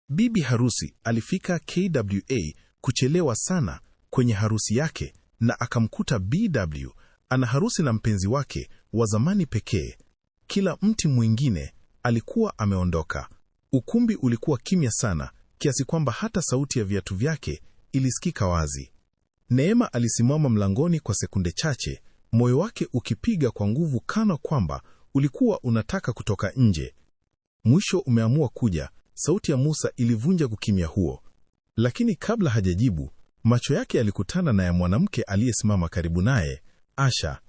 Bibi harusi alifika KWA kuchelewa sana kwenye harusi yake na akamkuta BW ana harusi na mpenzi wake wa zamani pekee. Kila mtu mwingine alikuwa ameondoka. Ukumbi ulikuwa kimya sana kiasi kwamba hata sauti ya viatu vyake ilisikika wazi. Neema alisimama mlangoni kwa sekunde chache, moyo wake ukipiga kwa nguvu kana kwamba ulikuwa unataka kutoka nje. Mwisho umeamua kuja, sauti ya Musa ilivunja ukimya huo. Lakini kabla hajajibu, macho yake yalikutana na ya mwanamke aliyesimama karibu naye, Asha.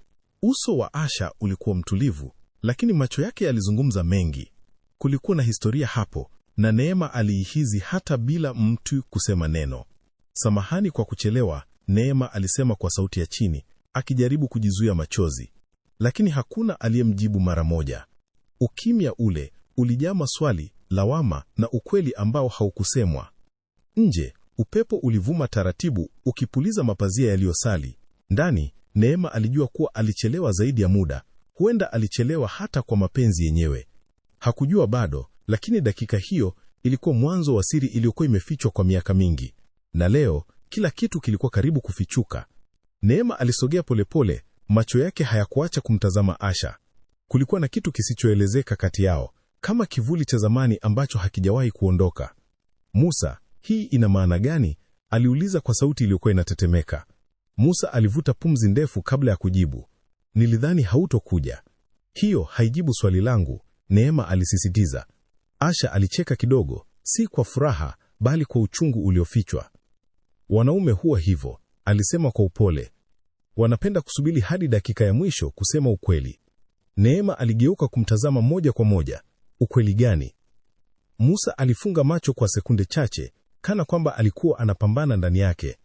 Uso wa Asha ulikuwa mtulivu, lakini macho yake yalizungumza mengi. Kulikuwa na historia hapo, na Neema aliihizi hata bila mtu kusema neno. Samahani kwa kuchelewa, Neema alisema kwa sauti ya chini, akijaribu kujizuia machozi. Lakini hakuna aliyemjibu mara moja. Ukimya ule ulijaa maswali, lawama na ukweli ambao haukusemwa. Nje, upepo ulivuma taratibu ukipuliza mapazia yaliyosali. Ndani, Neema alijua kuwa alichelewa zaidi ya muda. Huenda alichelewa hata kwa mapenzi yenyewe. Hakujua bado, lakini dakika hiyo ilikuwa mwanzo wa siri iliyokuwa imefichwa kwa miaka mingi. Na leo, kila kitu kilikuwa karibu kufichuka. Neema alisogea polepole, macho yake hayakuacha kumtazama Asha. Kulikuwa na kitu kisichoelezeka kati yao, kama kivuli cha zamani ambacho hakijawahi kuondoka. Musa, hii ina maana gani? Aliuliza kwa sauti iliyokuwa inatetemeka. Musa alivuta pumzi ndefu kabla ya kujibu. Nilidhani hautokuja. Hiyo haijibu swali langu, Neema alisisitiza. Asha alicheka kidogo, si kwa furaha, bali kwa uchungu uliofichwa. Wanaume huwa hivyo, alisema kwa upole. Wanapenda kusubiri hadi dakika ya mwisho kusema ukweli. Neema aligeuka kumtazama moja kwa moja. Ukweli gani? Musa alifunga macho kwa sekunde chache, kana kwamba alikuwa anapambana ndani yake.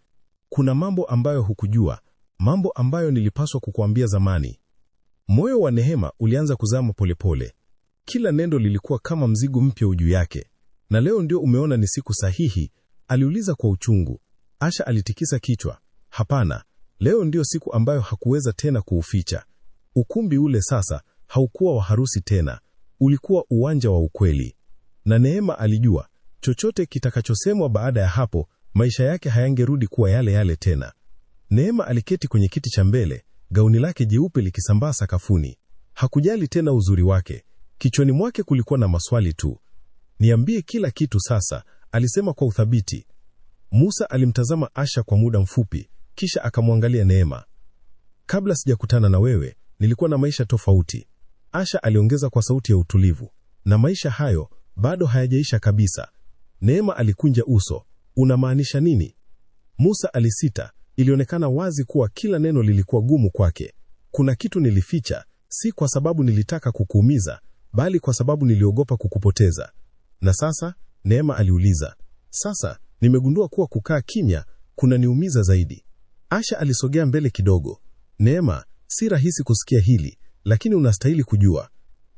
Kuna mambo ambayo hukujua, mambo ambayo nilipaswa kukuambia zamani. Moyo wa Neema ulianza kuzama polepole. Kila neno lilikuwa kama mzigo mpya juu yake. Na leo ndio umeona ni siku sahihi? Aliuliza kwa uchungu. Asha alitikisa kichwa. Hapana, leo ndio siku ambayo hakuweza tena kuuficha. Ukumbi ule sasa haukuwa wa harusi tena, ulikuwa uwanja wa ukweli. Na Neema alijua, chochote kitakachosemwa baada ya hapo, maisha yake hayangerudi kuwa yale yale tena. Neema aliketi kwenye kiti cha mbele, gauni lake jeupe likisambaa sakafuni. Hakujali tena uzuri wake. Kichwani mwake kulikuwa na maswali tu. Niambie kila kitu sasa, alisema kwa uthabiti. Musa alimtazama Asha kwa muda mfupi, kisha akamwangalia Neema. Kabla sijakutana na wewe, nilikuwa na maisha tofauti. Asha aliongeza kwa sauti ya utulivu. Na maisha hayo bado hayajaisha kabisa. Neema alikunja uso. Unamaanisha nini? Musa alisita. Ilionekana wazi kuwa kila neno lilikuwa gumu kwake. Kuna kitu nilificha, si kwa sababu nilitaka kukuumiza, bali kwa sababu niliogopa kukupoteza. Na sasa? Neema aliuliza. Sasa, nimegundua kuwa kukaa kimya kunaniumiza zaidi. Asha alisogea mbele kidogo. Neema, si rahisi kusikia hili, lakini unastahili kujua.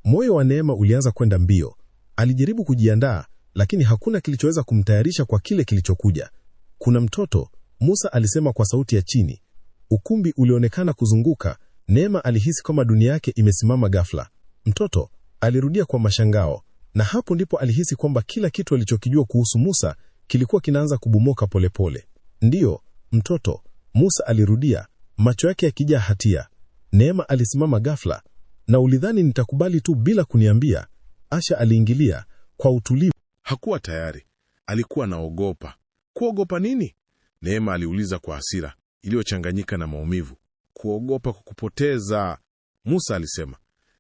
Moyo wa Neema ulianza kwenda mbio. Alijaribu kujiandaa, lakini hakuna kilichoweza kumtayarisha kwa kile kilichokuja. Kuna mtoto, Musa alisema kwa sauti ya chini. Ukumbi ulionekana kuzunguka. Neema alihisi kama dunia yake imesimama ghafla. Mtoto, alirudia kwa mashangao, na hapo ndipo alihisi kwamba kila kitu alichokijua kuhusu Musa kilikuwa kinaanza kubomoka polepole. Ndiyo, mtoto, Musa alirudia, macho yake yakijaa hatia. Neema alisimama ghafla. Na ulidhani nitakubali tu bila kuniambia? Asha aliingilia kwa utulivu. Hakuwa tayari. Alikuwa anaogopa. Kuogopa nini? Neema aliuliza kwa hasira iliyochanganyika na maumivu. Kuogopa kukupoteza, Musa alisema.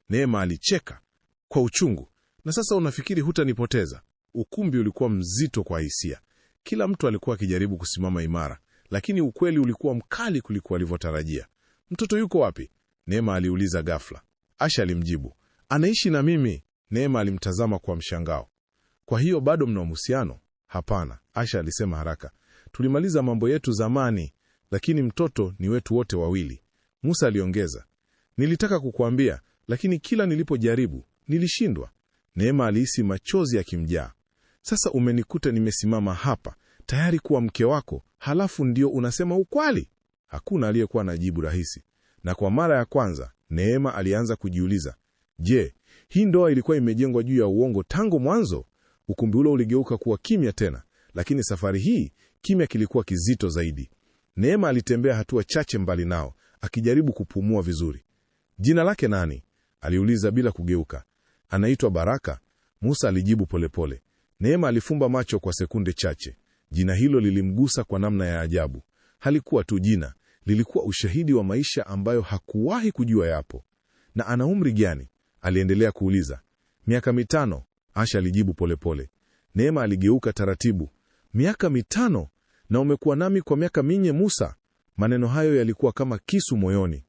Neema alicheka kwa uchungu. Na sasa unafikiri hutanipoteza? Ukumbi ulikuwa mzito kwa hisia. Kila mtu alikuwa akijaribu kusimama imara, lakini ukweli ulikuwa mkali kuliko walivyotarajia. Mtoto yuko wapi? Neema aliuliza ghafla. Asha alimjibu. Anaishi na mimi. Neema alimtazama kwa mshangao. Kwa hiyo bado mna uhusiano? Hapana, Asha alisema haraka. Tulimaliza mambo yetu zamani, lakini mtoto ni wetu wote wawili. Musa aliongeza. Nilitaka kukuambia, lakini kila nilipojaribu, nilishindwa. Neema alihisi machozi yakimjaa. Sasa umenikuta nimesimama hapa, tayari kuwa mke wako, halafu ndio unasema ukweli? Hakuna aliyekuwa na jibu rahisi. Na kwa mara ya kwanza, Neema alianza kujiuliza, je, hii ndoa ilikuwa imejengwa juu ya uongo tangu mwanzo? Ukumbi ule uligeuka kuwa kimya tena, lakini safari hii kimya kilikuwa kizito zaidi. Neema alitembea hatua chache mbali nao, akijaribu kupumua vizuri. Jina lake nani? Aliuliza bila kugeuka. Anaitwa Baraka, Musa alijibu polepole. Neema alifumba macho kwa sekunde chache. Jina hilo lilimgusa kwa namna ya ajabu. Halikuwa tu jina, lilikuwa ushahidi wa maisha ambayo hakuwahi kujua yapo. Na ana umri gani? Aliendelea kuuliza. Miaka 5, Asha alijibu polepole. Neema aligeuka taratibu. Miaka 5? Na umekuwa nami kwa miaka 4, Musa? Maneno hayo yalikuwa kama kisu moyoni.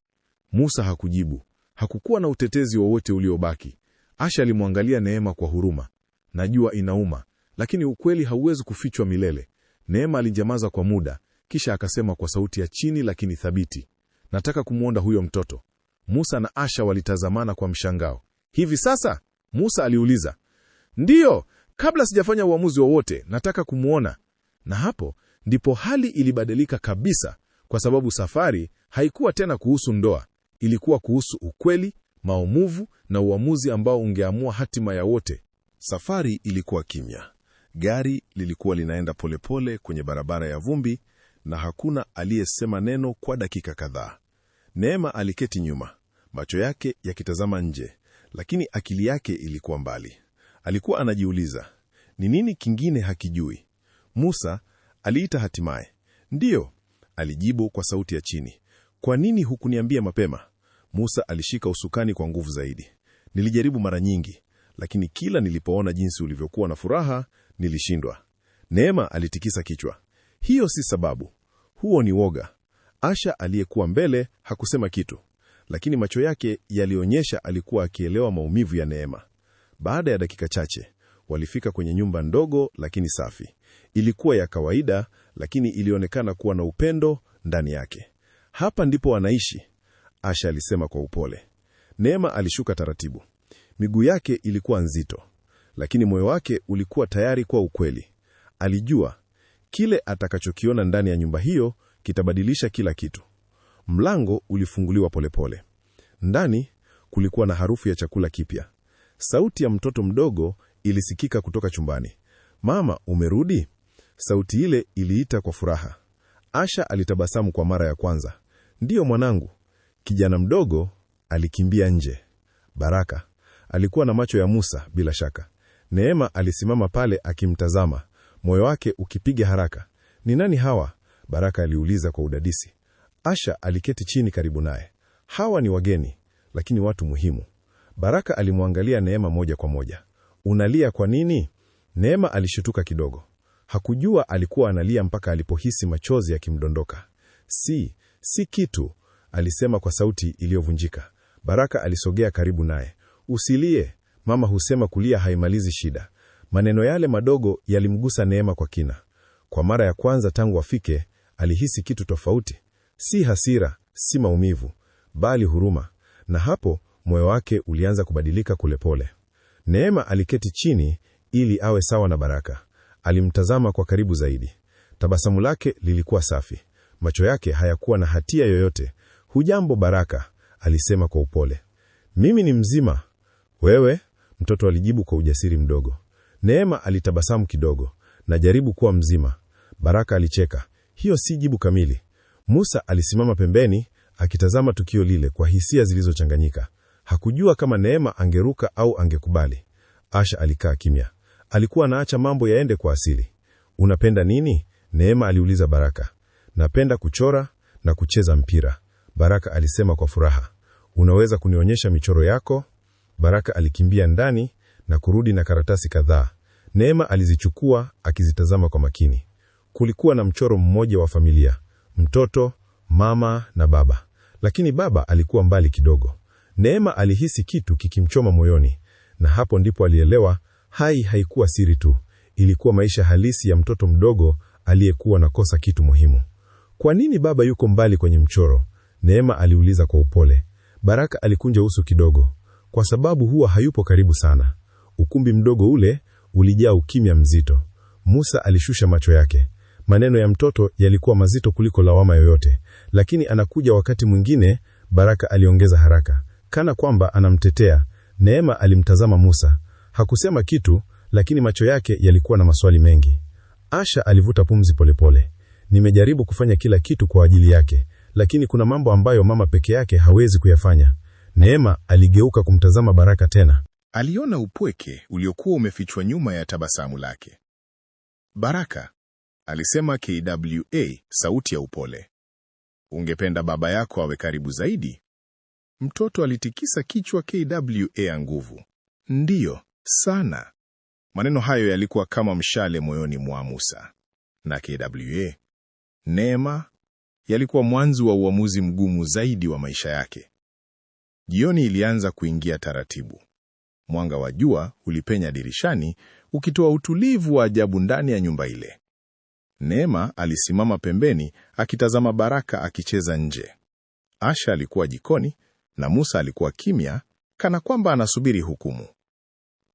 Musa hakujibu. Hakukuwa na utetezi wowote uliobaki. Asha alimwangalia Neema kwa huruma. Najua inauma, lakini ukweli hauwezi kufichwa milele. Neema alinyamaza kwa muda, kisha akasema kwa sauti ya chini lakini thabiti. Nataka kumuona huyo mtoto. Musa na Asha walitazamana kwa mshangao. Hivi sasa? Musa aliuliza. Ndiyo, kabla sijafanya uamuzi wowote, nataka kumuona. Na hapo ndipo hali ilibadilika kabisa, kwa sababu safari haikuwa tena kuhusu ndoa. Ilikuwa kuhusu ukweli, maumivu na uamuzi ambao ungeamua hatima ya wote. Safari ilikuwa kimya. Gari lilikuwa linaenda polepole kwenye barabara ya vumbi, na hakuna aliyesema neno kwa dakika kadhaa. Neema aliketi nyuma, macho yake yakitazama nje, lakini akili yake ilikuwa mbali. Alikuwa anajiuliza, ni nini kingine hakijui? Musa aliita hatimaye. Ndiyo, alijibu kwa sauti ya chini. Kwa nini hukuniambia mapema? Musa alishika usukani kwa nguvu zaidi. Nilijaribu mara nyingi, lakini kila nilipoona jinsi ulivyokuwa na furaha, nilishindwa. Neema alitikisa kichwa. Hiyo si sababu. Huo ni woga. Asha aliyekuwa mbele hakusema kitu, lakini macho yake yalionyesha alikuwa akielewa maumivu ya Neema. Baada ya dakika chache, walifika kwenye nyumba ndogo lakini safi. Ilikuwa ya kawaida, lakini ilionekana kuwa na upendo ndani yake. Hapa ndipo wanaishi, Asha alisema kwa upole. Neema alishuka taratibu. Miguu yake ilikuwa nzito, lakini moyo wake ulikuwa tayari kwa ukweli. Alijua kile atakachokiona ndani ya nyumba hiyo kitabadilisha kila kitu. Mlango ulifunguliwa polepole. Ndani kulikuwa na harufu ya chakula kipya. Sauti ya mtoto mdogo ilisikika kutoka chumbani. Mama, umerudi? Sauti ile iliita kwa furaha. Asha alitabasamu kwa mara ya kwanza. Ndiyo mwanangu. Kijana mdogo alikimbia nje. Baraka alikuwa na macho ya Musa bila shaka. Neema alisimama pale akimtazama, moyo wake ukipiga haraka. Ni nani hawa? Baraka aliuliza kwa udadisi. Asha aliketi chini karibu naye. Hawa ni wageni, lakini watu muhimu. Baraka alimwangalia Neema moja kwa moja. Unalia kwa nini? Neema alishutuka kidogo. Hakujua alikuwa analia mpaka alipohisi machozi yakimdondoka. Si kitu, alisema kwa sauti iliyovunjika. Baraka alisogea karibu naye. Usilie, mama husema kulia haimalizi shida. Maneno yale madogo yalimgusa Neema kwa kina. Kwa mara ya kwanza tangu afike, alihisi kitu tofauti. Si hasira, si maumivu, bali huruma. Na hapo moyo wake ulianza kubadilika kulepole. Neema aliketi chini ili awe sawa na Baraka. Alimtazama kwa karibu zaidi. Tabasamu lake lilikuwa safi. Macho yake hayakuwa na hatia yoyote. Hujambo Baraka, alisema kwa upole. Mimi ni mzima. Wewe? Mtoto alijibu kwa ujasiri mdogo. Neema alitabasamu kidogo. Najaribu kuwa mzima. Baraka alicheka. Hiyo si jibu kamili. Musa alisimama pembeni akitazama tukio lile kwa hisia zilizochanganyika. Hakujua kama Neema angeruka au angekubali. Asha alikaa kimya. Alikuwa anaacha mambo yaende kwa asili. Unapenda nini? Neema aliuliza Baraka. Napenda kuchora na kucheza mpira, Baraka alisema kwa furaha. Unaweza kunionyesha michoro yako? Baraka alikimbia ndani na kurudi na karatasi kadhaa. Neema alizichukua akizitazama kwa makini. Kulikuwa na mchoro mmoja wa familia, mtoto, mama na baba. Lakini baba alikuwa mbali kidogo. Neema alihisi kitu kikimchoma moyoni, na hapo ndipo alielewa haikuwa siri tu. Ilikuwa maisha halisi ya mtoto mdogo aliyekuwa nakosa kitu muhimu. Kwa nini baba yuko mbali kwenye mchoro? Neema aliuliza kwa upole. Baraka alikunja uso kidogo. Kwa sababu huwa hayupo karibu sana. Ukumbi mdogo ule ulijaa ukimya mzito. Musa alishusha macho yake. Maneno ya mtoto yalikuwa mazito kuliko lawama yoyote. Lakini anakuja wakati mwingine, Baraka aliongeza haraka, kana kwamba anamtetea. Neema alimtazama Musa. Hakusema kitu, lakini macho yake yalikuwa na maswali mengi. Asha alivuta pumzi polepole. Nimejaribu kufanya kila kitu kwa ajili yake, lakini kuna mambo ambayo mama peke yake hawezi kuyafanya. Neema aligeuka kumtazama Baraka tena. Aliona upweke uliokuwa umefichwa nyuma ya tabasamu lake. Baraka, alisema KWA, sauti ya upole. Ungependa baba yako awe karibu zaidi? Mtoto alitikisa kichwa KWA ya nguvu. Ndiyo, sana. Maneno hayo yalikuwa kama mshale moyoni mwa Musa. Na KWA, Neema, yalikuwa mwanzo wa uamuzi mgumu zaidi wa maisha yake. Jioni ilianza kuingia taratibu. Mwanga wa jua ulipenya dirishani, ukitoa utulivu wa ajabu ndani ya nyumba ile. Neema alisimama pembeni akitazama Baraka akicheza nje. Asha alikuwa jikoni na Musa alikuwa kimya, kana kwamba anasubiri hukumu.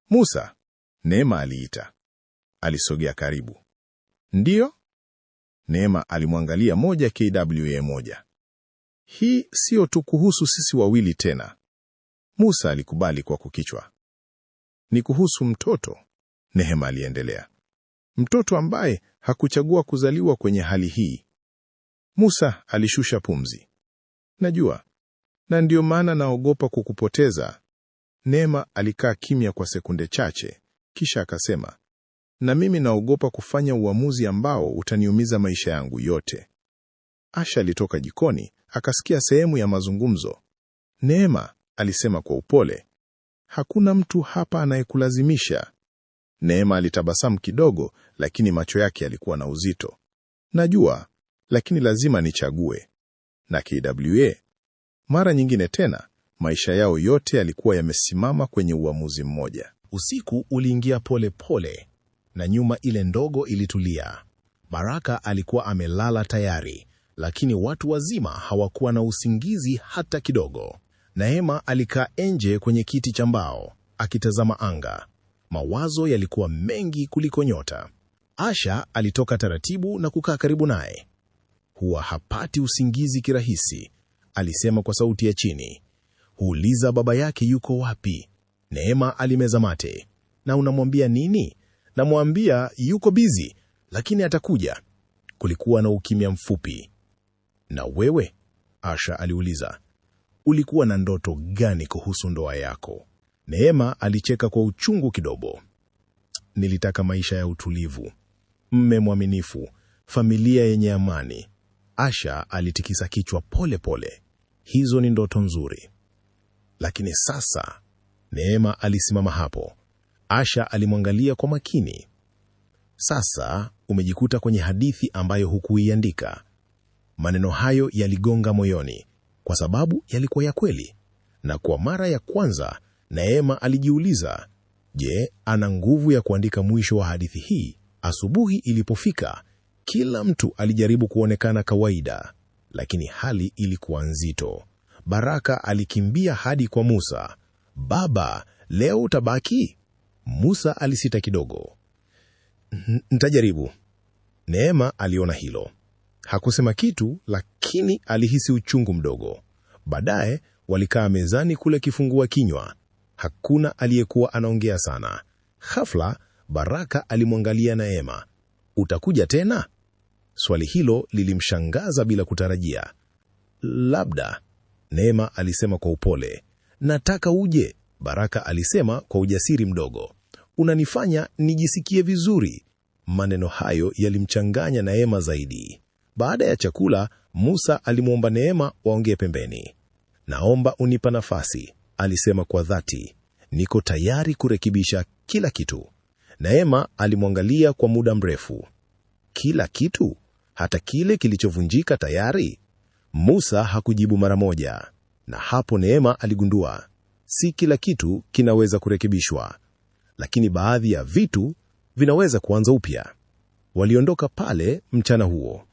Musa, Neema aliita. Alisogea karibu. Ndiyo? Neema alimwangalia moja KWA moja. Hii sio tu kuhusu sisi wawili tena. Musa alikubali kwa kukichwa. Ni kuhusu mtoto, Neema aliendelea. Mtoto ambaye hakuchagua kuzaliwa kwenye hali hii. Musa alishusha pumzi. Najua, na ndio maana naogopa kukupoteza. Neema alikaa kimya kwa sekunde chache, kisha akasema, na mimi naogopa kufanya uamuzi ambao utaniumiza maisha yangu yote. Asha alitoka jikoni, akasikia sehemu ya mazungumzo. Neema, alisema kwa upole, hakuna mtu hapa anayekulazimisha. Neema alitabasamu kidogo, lakini macho yake yalikuwa na uzito. Najua, lakini lazima nichague. Na KWA, mara nyingine tena, maisha yao yote yalikuwa yamesimama kwenye uamuzi mmoja. Usiku uliingia pole pole, na nyuma ile ndogo ilitulia. Baraka alikuwa amelala tayari, lakini watu wazima hawakuwa na usingizi hata kidogo. Neema alikaa nje kwenye kiti cha mbao, akitazama anga. Mawazo yalikuwa mengi kuliko nyota. Asha alitoka taratibu na kukaa karibu naye. Huwa hapati usingizi kirahisi, alisema kwa sauti ya chini. Huuliza baba yake yuko wapi. Neema alimeza mate. Na unamwambia nini? Namwambia yuko busy, lakini atakuja. Kulikuwa na ukimya mfupi. Na wewe? Asha aliuliza. Ulikuwa na ndoto gani kuhusu ndoa yako? Neema alicheka kwa uchungu kidogo. Nilitaka maisha ya utulivu, mme mwaminifu, familia yenye amani. Asha alitikisa kichwa pole pole. Hizo ni ndoto nzuri. Lakini sasa, Neema alisimama hapo. Asha alimwangalia kwa makini. Sasa umejikuta kwenye hadithi ambayo hukuiandika. Maneno hayo yaligonga moyoni, kwa sababu yalikuwa ya kweli. Na kwa mara ya kwanza, Neema alijiuliza, je, ana nguvu ya kuandika mwisho wa hadithi hii? Asubuhi ilipofika, kila mtu alijaribu kuonekana kawaida, lakini hali ilikuwa nzito. Baraka alikimbia hadi kwa Musa. Baba, leo utabaki? Musa alisita kidogo. Nitajaribu. Neema aliona hilo. Hakusema kitu, lakini alihisi uchungu mdogo. Baadaye walikaa mezani kule kifungua kinywa. Hakuna aliyekuwa anaongea sana. Ghafla Baraka alimwangalia Neema. Utakuja tena? Swali hilo lilimshangaza bila kutarajia. Labda, Neema alisema kwa upole. Nataka uje, Baraka alisema kwa ujasiri mdogo. Unanifanya nijisikie vizuri. Maneno hayo yalimchanganya Neema zaidi. Baada ya chakula, Musa alimwomba Neema waongee pembeni. Naomba unipa nafasi, alisema kwa dhati. Niko tayari kurekebisha kila kitu. Neema alimwangalia kwa muda mrefu. Kila kitu? Hata kile kilichovunjika tayari? Musa hakujibu mara moja. Na hapo Neema aligundua, si kila kitu kinaweza kurekebishwa, lakini baadhi ya vitu vinaweza kuanza upya. Waliondoka pale mchana huo.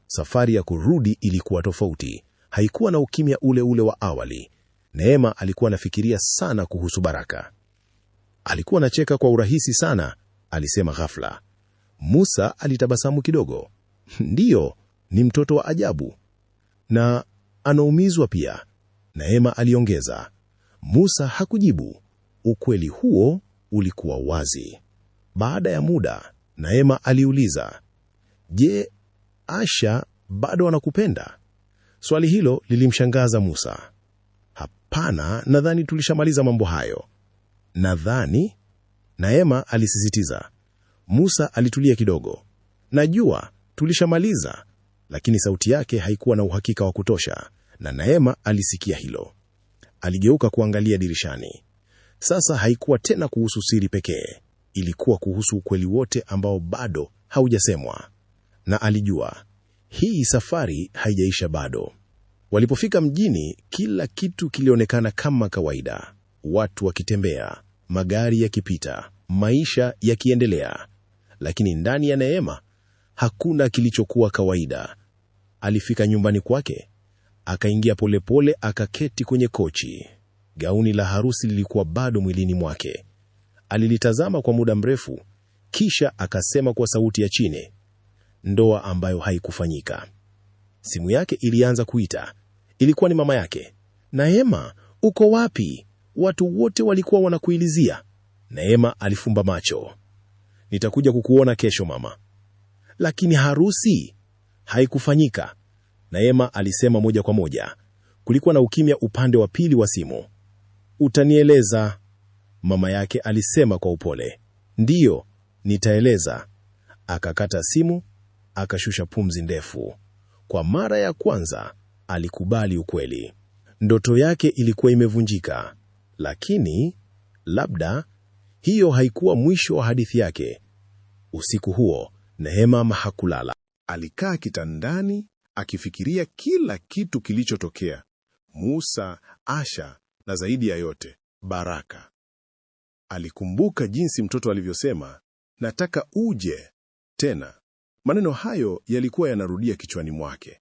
Safari ya kurudi ilikuwa tofauti. Haikuwa na ukimya ule ule wa awali. Neema alikuwa anafikiria sana kuhusu Baraka. Alikuwa anacheka kwa urahisi sana, alisema ghafla. Musa alitabasamu kidogo. Ndiyo, ni mtoto wa ajabu. Na anaumizwa pia, Neema aliongeza. Musa hakujibu. Ukweli huo ulikuwa wazi. Baada ya muda, Neema aliuliza, "Je, Asha bado anakupenda?" Swali hilo lilimshangaza Musa. "Hapana, nadhani tulishamaliza mambo hayo." "Nadhani?" Neema alisisitiza. Musa alitulia kidogo. "Najua, tulishamaliza." Lakini sauti yake haikuwa na uhakika wa kutosha, na Neema alisikia hilo. Aligeuka kuangalia dirishani. Sasa haikuwa tena kuhusu siri pekee, ilikuwa kuhusu ukweli wote ambao bado haujasemwa. Na alijua, hii safari haijaisha bado. Walipofika mjini, kila kitu kilionekana kama kawaida. Watu wakitembea, magari yakipita, maisha yakiendelea. Lakini ndani ya Neema, hakuna kilichokuwa kawaida. Alifika nyumbani kwake, akaingia polepole, akaketi kwenye kochi. Gauni la harusi lilikuwa bado mwilini mwake. Alilitazama kwa muda mrefu, kisha akasema kwa sauti ya chini, "Ndoa ambayo haikufanyika." Simu yake ilianza kuita. Ilikuwa ni mama yake. "Neema, uko wapi? Watu wote walikuwa wanakuilizia." Neema alifumba macho. "Nitakuja kukuona kesho mama." "Lakini harusi haikufanyika," Neema alisema moja kwa moja. Kulikuwa na ukimya upande wa pili wa simu. "Utanieleza?" mama yake alisema kwa upole. "Ndiyo, nitaeleza." Akakata simu, akashusha pumzi ndefu. Kwa mara ya kwanza, alikubali ukweli. Ndoto yake ilikuwa imevunjika, lakini labda hiyo haikuwa mwisho wa hadithi yake. Usiku huo, Neema hakulala. Alikaa kitandani akifikiria kila kitu kilichotokea: Musa, Asha na zaidi ya yote, Baraka. Alikumbuka jinsi mtoto alivyosema, "Nataka uje tena." Maneno hayo yalikuwa yanarudia kichwani mwake.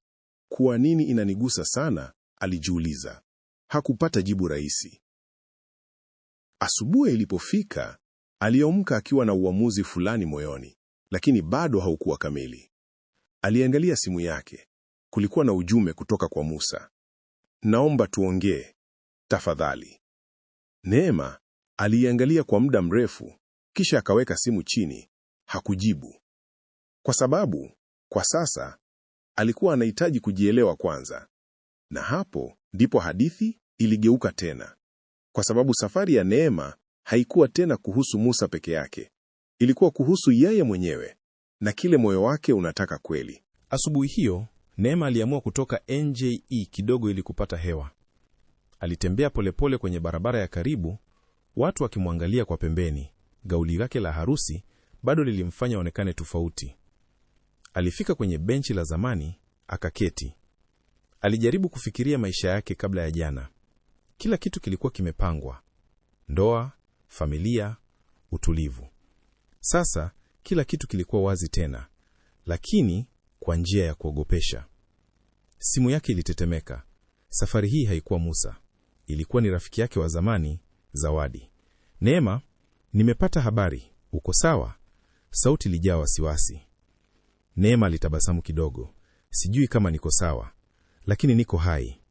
Kwa nini inanigusa sana? Alijiuliza. Hakupata jibu rahisi. Asubuhi ilipofika, aliamka akiwa na uamuzi fulani moyoni, lakini bado haukuwa kamili. Aliangalia simu yake. Kulikuwa na ujumbe kutoka kwa Musa: "Naomba tuongee, tafadhali." Neema aliangalia kwa muda mrefu, kisha akaweka simu chini. Hakujibu. Kwa sababu, kwa sasa, alikuwa anahitaji kujielewa kwanza. Na hapo ndipo hadithi iligeuka tena. Kwa sababu safari ya Neema haikuwa tena kuhusu Musa peke yake. Ilikuwa kuhusu yeye mwenyewe na kile moyo wake unataka kweli. Asubuhi hiyo, Neema aliamua kutoka NJE kidogo ili kupata hewa. Alitembea polepole kwenye barabara ya karibu, watu wakimwangalia kwa pembeni. Gauni lake la harusi bado lilimfanya aonekane tofauti. Alifika kwenye benchi la zamani, akaketi. Alijaribu kufikiria maisha yake kabla ya jana. Kila kitu kilikuwa kimepangwa: ndoa, familia, utulivu. Sasa kila kitu kilikuwa wazi tena, lakini kwa njia ya kuogopesha. Simu yake ilitetemeka. Safari hii haikuwa Musa, ilikuwa ni rafiki yake wa zamani, Zawadi. "Neema, nimepata habari. Uko sawa?" Sauti ilijaa wasiwasi. Neema alitabasamu kidogo. "Sijui kama niko sawa, lakini niko hai."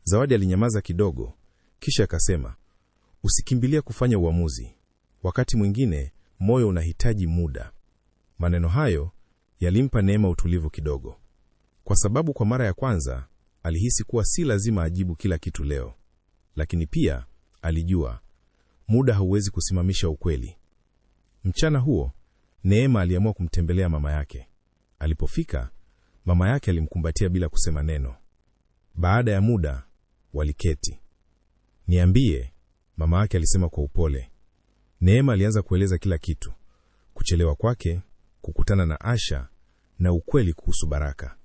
Zawadi alinyamaza kidogo, kisha akasema, "Usikimbilia kufanya uamuzi. Wakati mwingine moyo unahitaji muda." Maneno hayo yalimpa Neema utulivu kidogo, kwa sababu kwa mara ya kwanza alihisi kuwa si lazima ajibu kila kitu leo. Lakini pia alijua muda hauwezi kusimamisha ukweli. Mchana huo, Neema aliamua kumtembelea mama yake. Alipofika, mama yake alimkumbatia bila kusema neno. Baada ya muda, waliketi. "Niambie," mama yake alisema kwa upole. Neema alianza kueleza kila kitu: kuchelewa kwake, kukutana na Asha, na ukweli kuhusu Baraka.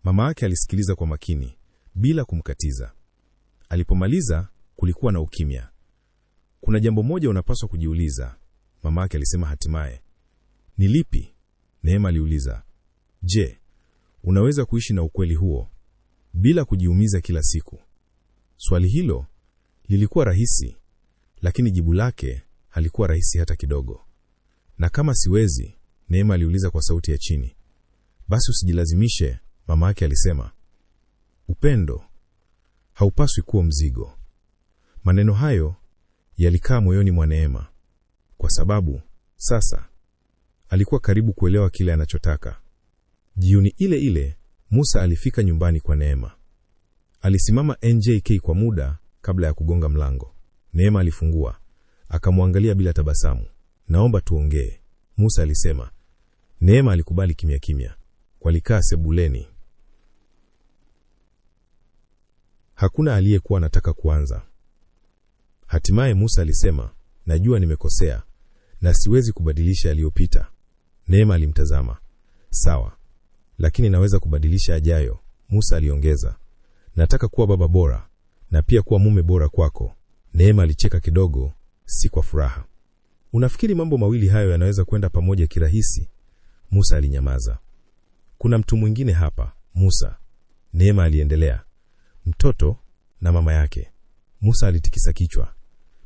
Mama yake alisikiliza kwa makini, bila kumkatiza. Alipomaliza, kulikuwa na ukimya. "Kuna jambo moja unapaswa kujiuliza," mama yake alisema hatimaye. "Ni lipi?" Neema aliuliza. "Je, unaweza kuishi na ukweli huo bila kujiumiza kila siku?" Swali hilo lilikuwa rahisi, lakini jibu lake halikuwa rahisi hata kidogo. "Na kama siwezi," Neema aliuliza kwa sauti ya chini. "Basi usijilazimishe," mama yake alisema. "Upendo haupaswi kuwa mzigo." Maneno hayo yalikaa moyoni mwa Neema, kwa sababu Sasa alikuwa karibu kuelewa kile anachotaka. Jioni ile ile Musa alifika nyumbani kwa Neema. Alisimama NJK kwa muda kabla ya kugonga mlango. Neema alifungua, akamwangalia bila tabasamu. "Naomba tuongee," Musa alisema. Neema alikubali kimya kimya. Walikaa sebuleni. Hakuna aliyekuwa anataka kuanza. Hatimaye Musa alisema, "Najua nimekosea na siwezi kubadilisha yaliyopita." Neema alimtazama. "Sawa, lakini naweza kubadilisha yajayo," Musa aliongeza. "Nataka kuwa baba bora na pia kuwa mume bora kwako." Neema alicheka kidogo, si kwa furaha. "Unafikiri mambo mawili hayo yanaweza kwenda pamoja kirahisi?" Musa alinyamaza. "Kuna mtu mwingine hapa, Musa," Neema aliendelea. "Mtoto na mama yake." Musa alitikisa kichwa.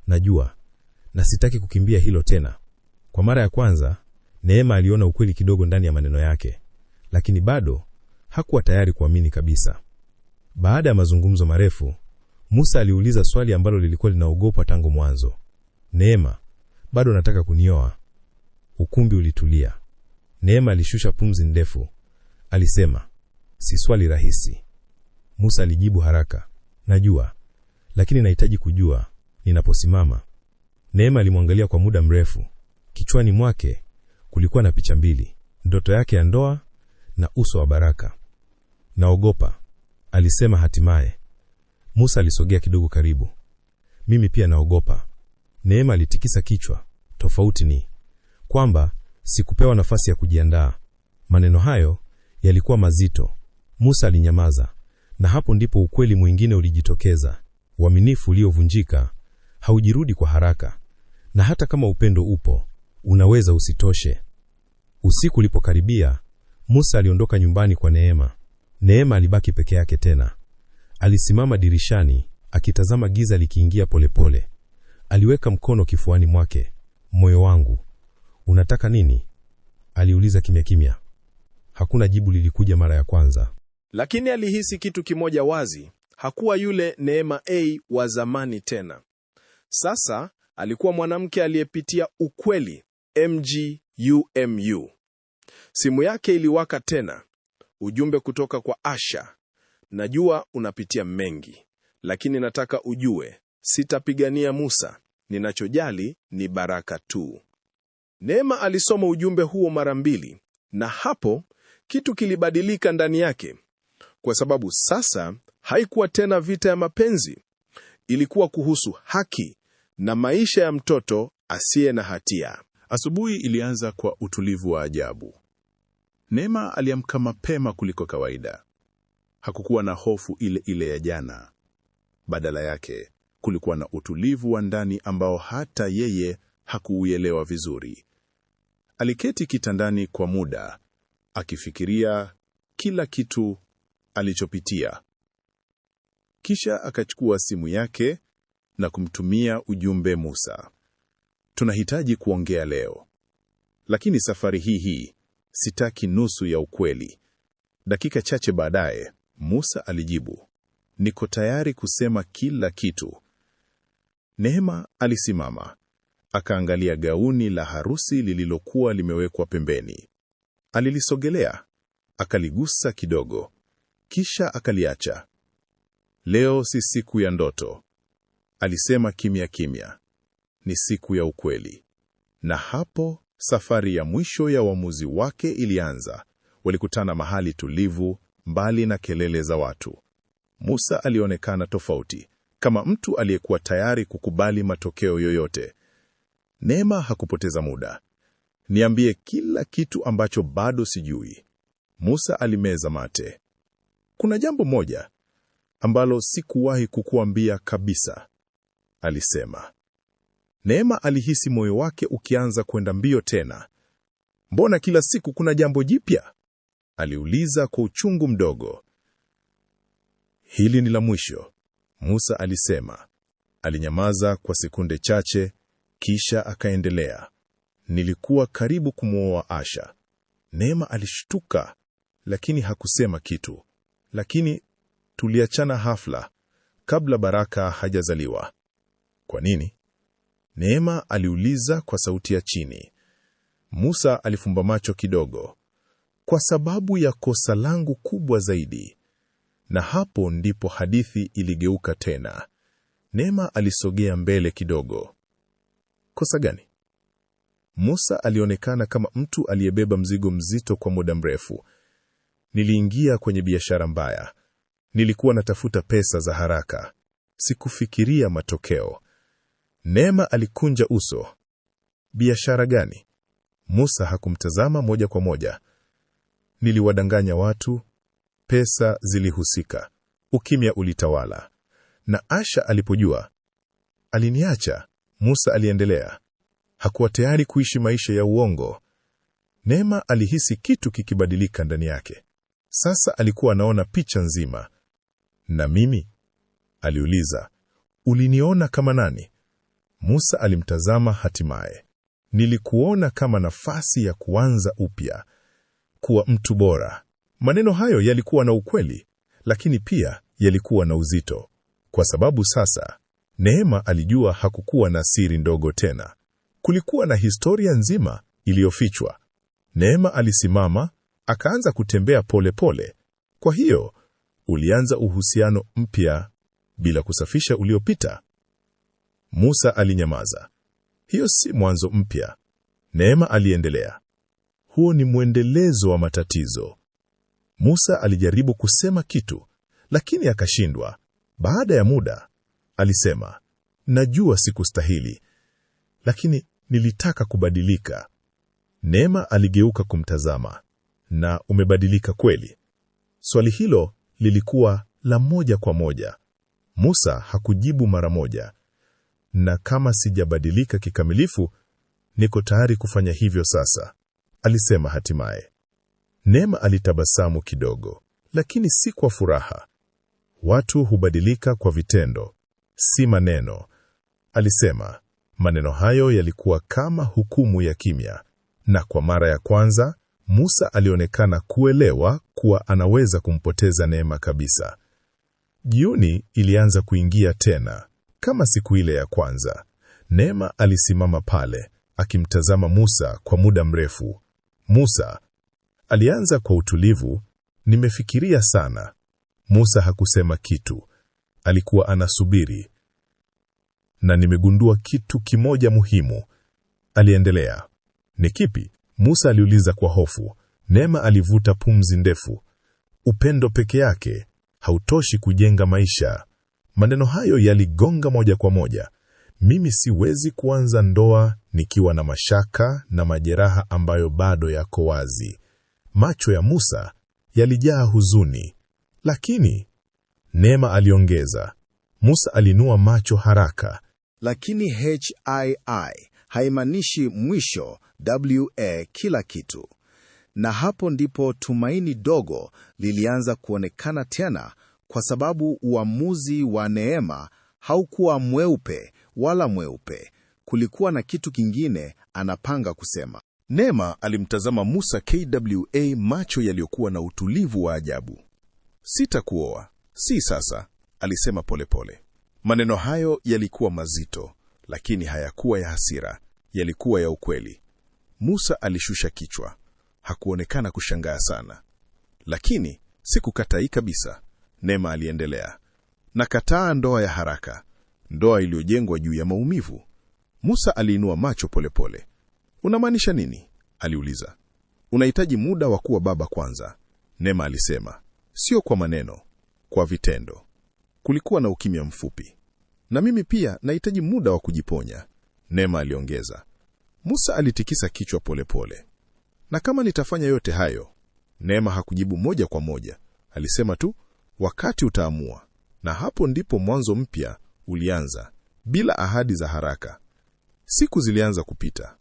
"Najua, na sitaki kukimbia hilo tena." Kwa mara ya kwanza, Neema aliona ukweli kidogo ndani ya maneno yake, lakini bado hakuwa tayari kuamini kabisa. Baada ya mazungumzo marefu, Musa aliuliza swali ambalo lilikuwa linaogopwa tangu mwanzo. "Neema, bado nataka kunioa?" Ukumbi ulitulia. Neema alishusha pumzi ndefu. Alisema, "Si swali rahisi." Musa alijibu haraka, "Najua, lakini nahitaji kujua ninaposimama." Neema alimwangalia kwa muda mrefu. Kichwani mwake kulikuwa na picha mbili, ndoto yake ya ndoa na uso wa Baraka. "Naogopa," alisema hatimaye. Musa alisogea kidogo karibu. "Mimi pia naogopa." Neema alitikisa kichwa. "Tofauti ni kwamba sikupewa nafasi ya kujiandaa." Maneno hayo yalikuwa mazito. Musa alinyamaza, na hapo ndipo ukweli mwingine ulijitokeza. Uaminifu uliovunjika haujirudi kwa haraka, na hata kama upendo upo, unaweza usitoshe. Usiku ulipokaribia, Musa aliondoka nyumbani kwa Neema. Neema alibaki peke yake tena. Alisimama dirishani, akitazama giza likiingia polepole. Aliweka mkono kifuani mwake. "Moyo wangu, unataka nini?" aliuliza kimya kimya. Hakuna jibu lilikuja mara ya kwanza. Lakini alihisi kitu kimoja wazi. Hakuwa yule Neema wa zamani tena. Sasa alikuwa mwanamke aliyepitia ukweli, MGUMU. Simu yake iliwaka tena. Ujumbe kutoka kwa Asha: "Najua unapitia mengi, lakini nataka ujue, sitapigania Musa. Ninachojali ni Baraka tu." Neema alisoma ujumbe huo mara mbili, na hapo kitu kilibadilika ndani yake. Kwa sababu sasa haikuwa tena vita ya mapenzi. Ilikuwa kuhusu haki na maisha ya mtoto asiye na hatia. Asubuhi ilianza kwa utulivu wa ajabu. Neema aliamka mapema kuliko kawaida. Hakukuwa na hofu ile ile ya jana. Badala yake, kulikuwa na utulivu wa ndani ambao hata yeye hakuuelewa vizuri. Aliketi kitandani kwa muda, akifikiria kila kitu alichopitia. Kisha akachukua simu yake na kumtumia ujumbe Musa: "Tunahitaji kuongea leo. Lakini safari hii sitaki nusu ya ukweli." Dakika chache baadaye, Musa alijibu, "Niko tayari kusema kila kitu." Neema alisimama, akaangalia gauni la harusi lililokuwa limewekwa pembeni. Alilisogelea, akaligusa kidogo, kisha akaliacha. "Leo si siku ya ndoto," alisema kimya kimya. "Ni siku ya ukweli." Na hapo safari ya mwisho ya uamuzi wake ilianza. Walikutana mahali tulivu, mbali na kelele za watu. Musa alionekana tofauti, kama mtu aliyekuwa tayari kukubali matokeo yoyote. Neema hakupoteza muda. "Niambie kila kitu ambacho bado sijui." Musa alimeza mate. "Kuna jambo moja ambalo sikuwahi kukuambia kabisa," alisema. Neema alihisi moyo wake ukianza kwenda mbio tena. "Mbona kila siku kuna jambo jipya?" aliuliza kwa uchungu mdogo. "Hili ni la mwisho," Musa alisema. Alinyamaza kwa sekunde chache, kisha akaendelea. "Nilikuwa karibu kumwoa Asha." Neema alishtuka, lakini hakusema kitu. "Lakini tuliachana hafla, kabla Baraka hajazaliwa." "Kwa nini?" Neema aliuliza kwa sauti ya chini. Musa alifumba macho kidogo. Kwa sababu ya kosa langu kubwa zaidi. Na hapo ndipo hadithi iligeuka tena. Neema alisogea mbele kidogo. Kosa gani? Musa alionekana kama mtu aliyebeba mzigo mzito kwa muda mrefu. Niliingia kwenye biashara mbaya. Nilikuwa natafuta pesa za haraka. Sikufikiria matokeo. Neema alikunja uso. Biashara gani? Musa hakumtazama moja kwa moja. Niliwadanganya watu. Pesa zilihusika. Ukimya ulitawala. Na Asha alipojua, aliniacha. Musa aliendelea. Hakuwa tayari kuishi maisha ya uongo. Neema alihisi kitu kikibadilika ndani yake. Sasa alikuwa anaona picha nzima. Na mimi? Aliuliza. Uliniona kama nani? Musa alimtazama hatimaye. Nilikuona kama nafasi ya kuanza upya. Kuwa mtu bora. Maneno hayo yalikuwa na ukweli, lakini pia yalikuwa na uzito. Kwa sababu sasa, Neema alijua hakukuwa na siri ndogo tena. Kulikuwa na historia nzima iliyofichwa. Neema alisimama, akaanza kutembea pole pole. Kwa hiyo, ulianza uhusiano mpya bila kusafisha uliopita. Musa alinyamaza. Hiyo si mwanzo mpya. Neema aliendelea. Huo ni mwendelezo wa matatizo. Musa alijaribu kusema kitu, lakini akashindwa. Baada ya muda, alisema, najua sikustahili, lakini nilitaka kubadilika. Neema aligeuka kumtazama. Na umebadilika kweli? Swali hilo lilikuwa la moja kwa moja. Musa hakujibu mara moja. Na kama sijabadilika kikamilifu, niko tayari kufanya hivyo sasa, alisema hatimaye. Neema alitabasamu kidogo, lakini si kwa furaha. Watu hubadilika kwa vitendo, si maneno, alisema. Maneno hayo yalikuwa kama hukumu ya kimya. Na kwa mara ya kwanza, Musa alionekana kuelewa kuwa anaweza kumpoteza Neema kabisa. Jioni ilianza kuingia tena, kama siku ile ya kwanza. Neema alisimama pale, akimtazama Musa kwa muda mrefu. Musa alianza kwa utulivu, nimefikiria sana. Musa hakusema kitu. Alikuwa anasubiri. Na nimegundua kitu kimoja muhimu. Aliendelea. Ni kipi? Musa aliuliza kwa hofu. Neema alivuta pumzi ndefu. Upendo peke yake hautoshi kujenga maisha. Maneno hayo yaligonga moja kwa moja. Mimi siwezi kuanza ndoa nikiwa na mashaka na majeraha ambayo bado yako wazi. Macho ya Musa yalijaa huzuni. Lakini, Neema aliongeza. Musa alinua macho haraka. Lakini HII haimaanishi mwisho, kila kitu. Na hapo ndipo tumaini dogo lilianza kuonekana tena, kwa sababu uamuzi wa Neema haukuwa mweupe wala mweupe. Kulikuwa na kitu kingine anapanga kusema. Neema alimtazama Musa KWA, macho yaliyokuwa na utulivu wa ajabu. Sitakuoa, si sasa, alisema polepole. Maneno hayo yalikuwa mazito, lakini hayakuwa ya hasira, yalikuwa ya ukweli. Musa alishusha kichwa. Hakuonekana kushangaa sana. Lakini sikukatai kabisa, Neema aliendelea. Nakataa ndoa ya haraka, ndoa iliyojengwa juu ya maumivu. Musa aliinua macho polepole. Unamaanisha nini? Aliuliza. Unahitaji muda wa kuwa baba kwanza, Neema alisema. Sio kwa maneno, kwa vitendo. Kulikuwa na ukimya mfupi. Na mimi pia nahitaji muda wa kujiponya, Neema aliongeza. Musa alitikisa kichwa polepole. Na kama nitafanya yote hayo? Neema hakujibu moja kwa moja. Alisema tu, wakati utaamua. Na hapo ndipo mwanzo mpya ulianza, bila ahadi za haraka. Siku zilianza kupita.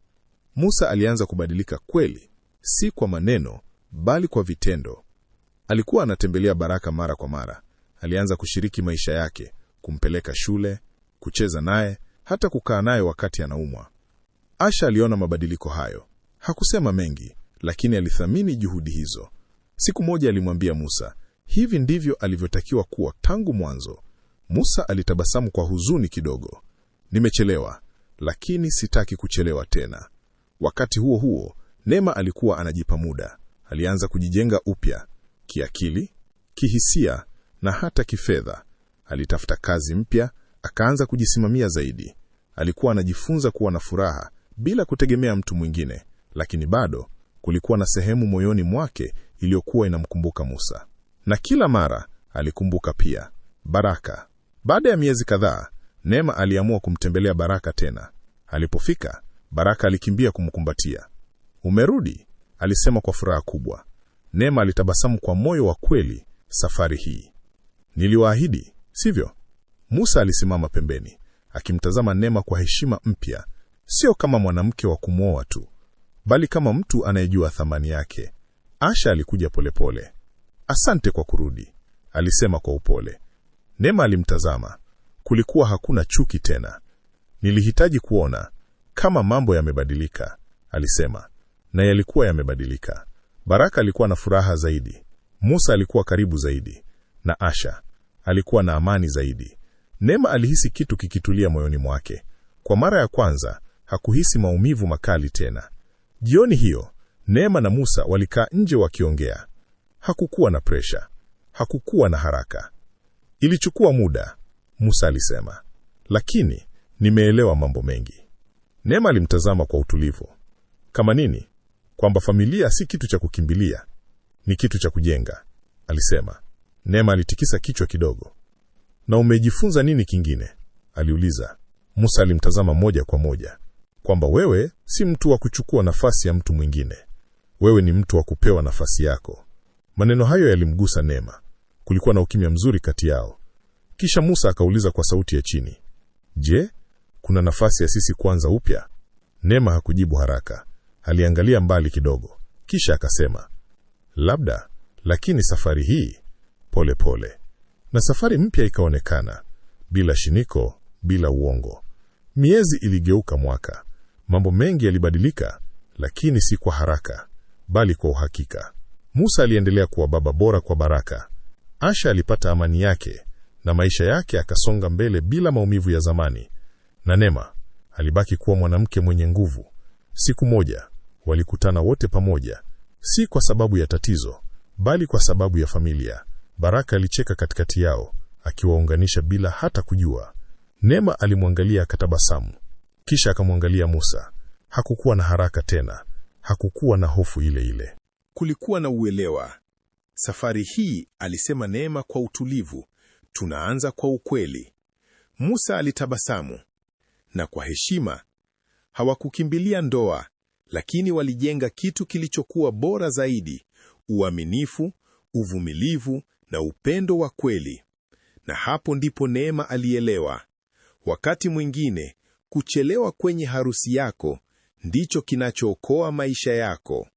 Musa alianza kubadilika kweli, si kwa maneno, bali kwa vitendo. Alikuwa anatembelea Baraka mara kwa mara. Alianza kushiriki maisha yake, kumpeleka shule, kucheza naye, hata kukaa naye wakati anaumwa. Asha aliona mabadiliko hayo. Hakusema mengi, lakini alithamini juhudi hizo. Siku moja alimwambia Musa, hivi ndivyo alivyotakiwa kuwa tangu mwanzo. Musa alitabasamu kwa huzuni kidogo. Nimechelewa, lakini sitaki kuchelewa tena. Wakati huo huo, Neema alikuwa anajipa muda. Alianza kujijenga upya, kiakili, kihisia na hata kifedha. Alitafuta kazi mpya, akaanza kujisimamia zaidi. Alikuwa anajifunza kuwa na furaha bila kutegemea mtu mwingine, lakini bado kulikuwa na sehemu moyoni mwake iliyokuwa inamkumbuka Musa. Na kila mara alikumbuka pia Baraka. Baada ya miezi kadhaa, Neema aliamua kumtembelea Baraka tena. Alipofika, Baraka alikimbia kumkumbatia. "Umerudi?" alisema kwa furaha kubwa. Neema alitabasamu kwa moyo wa kweli safari hii. "Niliwaahidi, sivyo?" Musa alisimama pembeni, akimtazama Neema kwa heshima mpya, sio kama mwanamke wa kumwoa tu, bali kama mtu anayejua thamani yake. Asha alikuja polepole. "Asante kwa kurudi," alisema kwa upole. Neema alimtazama. Kulikuwa hakuna chuki tena. "Nilihitaji kuona kama mambo yamebadilika," alisema. Na yalikuwa yamebadilika. Baraka alikuwa na furaha zaidi. Musa alikuwa karibu zaidi. Na Asha alikuwa na amani zaidi. Neema alihisi kitu kikitulia moyoni mwake. Kwa mara ya kwanza, hakuhisi maumivu makali tena. Jioni hiyo, Neema na Musa walikaa nje wakiongea. Hakukuwa na presha. Hakukuwa na haraka. "Ilichukua muda," Musa alisema. "Lakini nimeelewa mambo mengi." Neema alimtazama kwa utulivu. "Kama nini?" "Kwamba familia si kitu cha kukimbilia, ni kitu cha kujenga," alisema. Neema alitikisa kichwa kidogo. "Na umejifunza nini kingine?" aliuliza. Musa alimtazama moja kwa moja. "Kwamba wewe si mtu wa kuchukua nafasi ya mtu mwingine. Wewe ni mtu wa kupewa nafasi yako." Maneno hayo yalimgusa Neema. Kulikuwa na ukimya mzuri kati yao. Kisha Musa akauliza kwa sauti ya chini, "Je, kuna nafasi ya sisi kuanza upya?" Neema hakujibu haraka. Aliangalia mbali kidogo. Kisha akasema, "Labda, lakini safari hii pole pole." Na safari mpya ikaonekana, bila shiniko, bila uongo. Miezi iligeuka mwaka. Mambo mengi yalibadilika, lakini si kwa haraka, bali kwa uhakika. Musa aliendelea kuwa baba bora kwa Baraka. Asha alipata amani yake, na maisha yake akasonga mbele bila maumivu ya zamani. Na Neema alibaki kuwa mwanamke mwenye nguvu. Siku moja, walikutana wote pamoja, si kwa sababu ya tatizo, bali kwa sababu ya familia. Baraka alicheka katikati yao, akiwaunganisha bila hata kujua. Neema alimwangalia akatabasamu. Kisha akamwangalia Musa. Hakukuwa na haraka tena. Hakukuwa na hofu ile ile. Kulikuwa na uelewa. "Safari hii," alisema Neema kwa utulivu, "tunaanza kwa ukweli." Musa alitabasamu. Na kwa heshima, hawakukimbilia ndoa, lakini walijenga kitu kilichokuwa bora zaidi: uaminifu, uvumilivu na upendo wa kweli. Na hapo ndipo Neema alielewa. Wakati mwingine, kuchelewa kwenye harusi yako ndicho kinachookoa maisha yako.